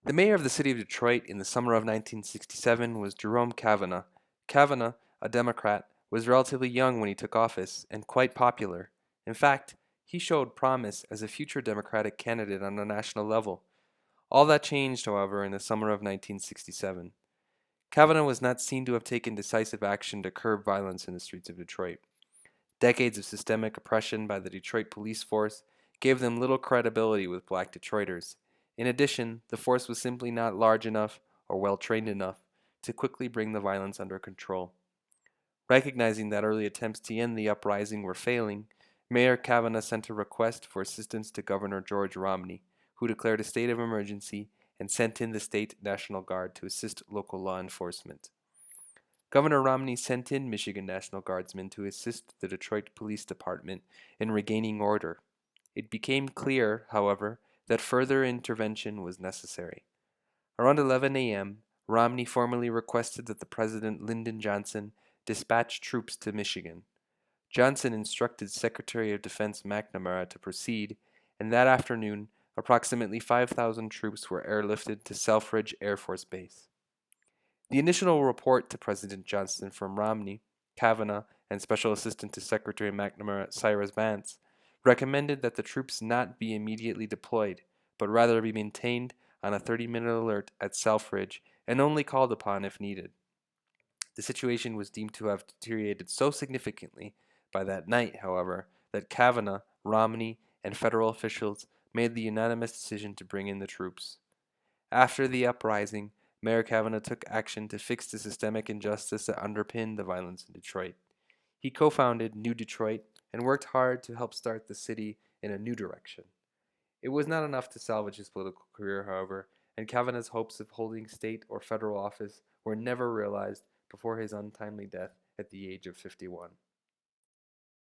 The mayor of the city of Detroit in the summer of 1967 was Jerome Kavanagh. Kavanagh, a Democrat, was relatively young when he took office and quite popular. In fact, he showed promise as a future Democratic candidate on a national level. All that changed, however, in the summer of 1967. Kavanagh was not seen to have taken decisive action to curb violence in the streets of Detroit. Decades of systemic oppression by the Detroit police force gave them little credibility with black Detroiters. In addition, the force was simply not large enough or well trained enough to quickly bring the violence under control. Recognizing that early attempts to end the uprising were failing, Mayor Kavanagh sent a request for assistance to Governor George Romney, who declared a state of emergency and sent in the state National Guard to assist local law enforcement. Governor Romney sent in Michigan National Guardsmen to assist the Detroit Police Department in regaining order. It became clear, however, that further intervention was necessary. Around 11 a.m., Romney formally requested that the President Lyndon Johnson dispatch troops to Michigan. Johnson instructed Secretary of Defense McNamara to proceed, and that afternoon, approximately 5,000 troops were airlifted to Selfridge Air Force Base. The initial report to President Johnson from Romney, Kavanagh, and Special Assistant to Secretary McNamara Cyrus Vance recommended that the troops not be immediately deployed, but rather be maintained on a 30-minute alert at Selfridge and only called upon if needed. The situation was deemed to have deteriorated so significantly by that night, however, that Kavanagh, Romney, and federal officials made the unanimous decision to bring in the troops. After the uprising, Mayor Kavanagh took action to fix the systemic injustice that underpinned the violence in Detroit. He co-founded New Detroit and worked hard to help start the city in a new direction. It was not enough to salvage his political career, however, and Kavanagh's hopes of holding state or federal office were never realized before his untimely death at the age of 51.